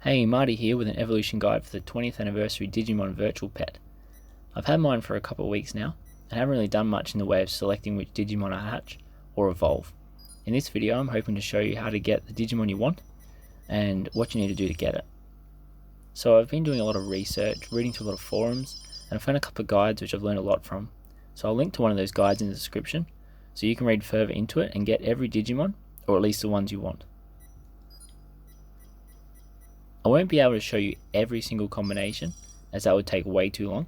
Hey, Marty here with an evolution guide for the 20th anniversary Digimon Virtual Pet. I've had mine for a couple of weeks now, and haven't really done much in the way of selecting which Digimon I hatch or evolve. In this video I'm hoping to show you how to get the Digimon you want, and what you need to do to get it. So I've been doing a lot of research, reading through a lot of forums, and I found a couple of guides which I've learned a lot from. So I'll link to one of those guides in the description, so you can read further into it and get every Digimon, or at least the ones you want. I won't be able to show you every single combination, as that would take way too long,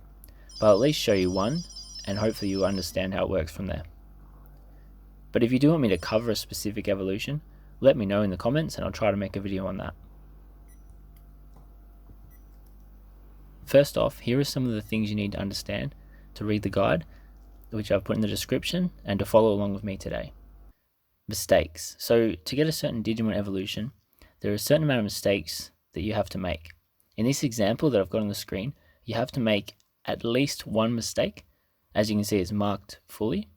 but I'll at least show you one, and hopefully you'll understand how it works from there. But if you do want me to cover a specific evolution, let me know in the comments and I'll try to make a video on that. First off, here are some of the things you need to understand to read the guide, which I've put in the description, and to follow along with me today. Mistakes. So to get a certain Digimon evolution, there are a certain amount of mistakes that you have to make. In this example that I've got on the screen, you have to make at least one mistake. As you can see, it's marked fully,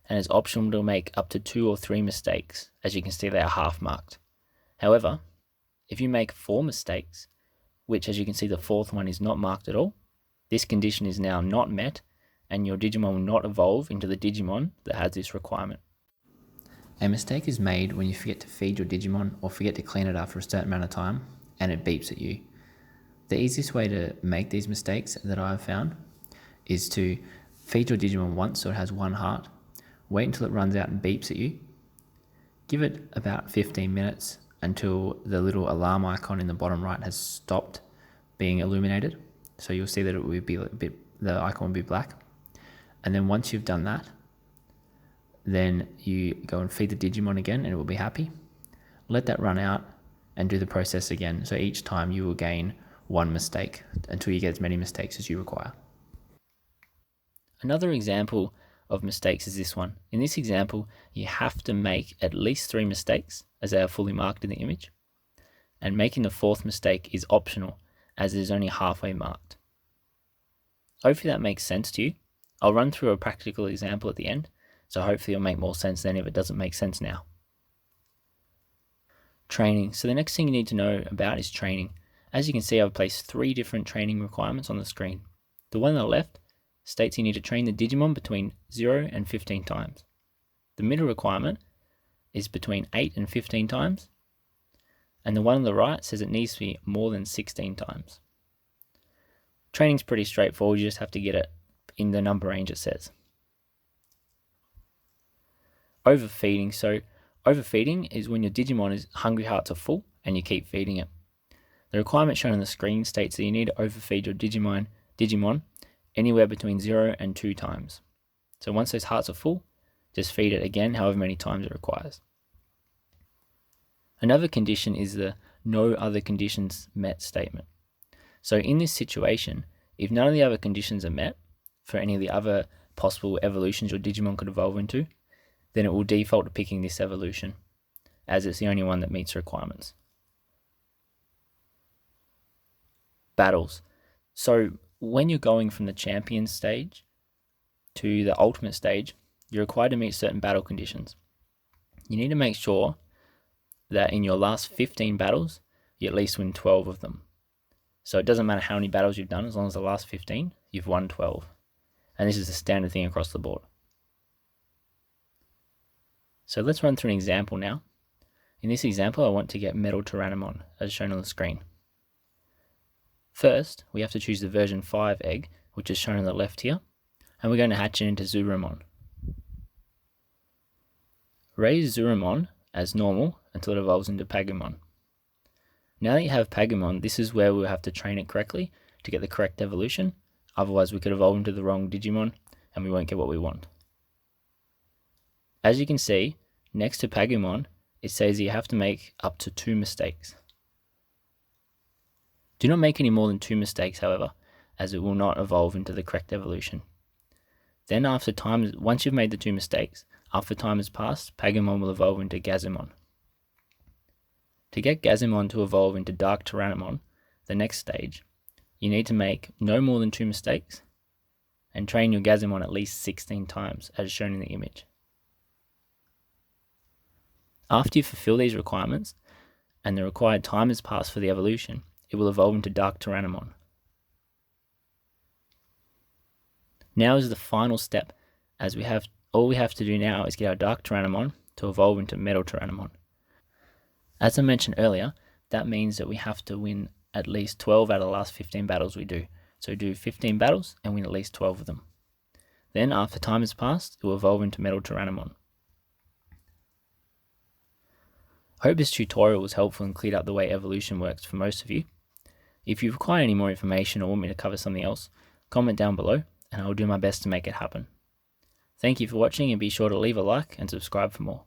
and it's optional to make up to 2 or 3 mistakes. As you can see, they are half marked. However, if you make 4 mistakes, which as you can see the 4th one is not marked at all, this condition is now not met, and your Digimon will not evolve into the Digimon that has this requirement. A mistake is made when you forget to feed your Digimon or forget to clean it after a certain amount of time, and it beeps at you. The easiest way to make these mistakes that I've found is to feed your Digimon once so it has 1 heart, wait until it runs out and beeps at you, give it about 15 minutes until the little alarm icon in the bottom right has stopped being illuminated, so you'll see that it will be the icon will be black, and then once you've done that, then you go and feed the Digimon again and it will be happy. Let that run out and do the process again. So each time you will gain 1 mistake until you get as many mistakes as you require. Another example of mistakes is this one. In this example, you have to make at least 3 mistakes, as they are fully marked in the image. And making the 4th mistake is optional, as it is only halfway marked. Hopefully that makes sense to you. I'll run through a practical example at the end, so hopefully it'll make more sense than if it doesn't make sense now. Training. So the next thing you need to know about is training. As you can see, I've placed 3 different training requirements on the screen. The one on the left states you need to train the Digimon between 0 and 15 times. The middle requirement is between 8 and 15 times. And the one on the right says it needs to be more than 16 times. Training's pretty straightforward, you just have to get it in the number range it says. Overfeeding. So overfeeding is when your Digimon hungry hearts are full and you keep feeding it. The requirement shown on the screen states that you need to overfeed your Digimon anywhere between 0 and 2 times. So once those hearts are full, just feed it again however many times it requires. Another condition is the no other conditions met statement. So in this situation, if none of the other conditions are met for any of the other possible evolutions your Digimon could evolve into, then it will default to picking this evolution, as it's the only one that meets requirements. Battles. So when you're going from the champion stage to the ultimate stage, you're required to meet certain battle conditions. You need to make sure that in your last 15 battles, you at least win 12 of them. So it doesn't matter how many battles you've done, as long as the last 15, you've won 12. And this is a standard thing across the board. So let's run through an example now. In this example, I want to get Metal Tyrannomon, as shown on the screen. First, we have to choose the version 5 egg, which is shown on the left here, and we're going to hatch it into Zurumon. Raise Zurumon as normal until it evolves into Pagumon. Now that you have Pagumon, this is where we'll have to train it correctly to get the correct evolution, otherwise we could evolve into the wrong Digimon and we won't get what we want. As you can see, next to Pagumon, it says you have to make up to 2 mistakes. Do not make any more than 2 mistakes, however, as it will not evolve into the correct evolution. Then once you've made the 2 mistakes, after time has passed, Pagumon will evolve into Gazimon. To get Gazimon to evolve into Dark Tyrannomon, the next stage, you need to make no more than 2 mistakes and train your Gazimon at least 16 times, as shown in the image. After you fulfill these requirements, and the required time has passed for the evolution, it will evolve into Dark Tyrannomon. Now is the final step, as all we have to do now is get our Dark Tyrannomon to evolve into Metal Tyrannomon. As I mentioned earlier, that means that we have to win at least 12 out of the last 15 battles we do. So do 15 battles and win at least 12 of them. Then, after time has passed, it will evolve into Metal Tyrannomon. I hope this tutorial was helpful and cleared up the way evolution works for most of you. If you require any more information or want me to cover something else, comment down below and I will do my best to make it happen. Thank you for watching, and be sure to leave a like and subscribe for more.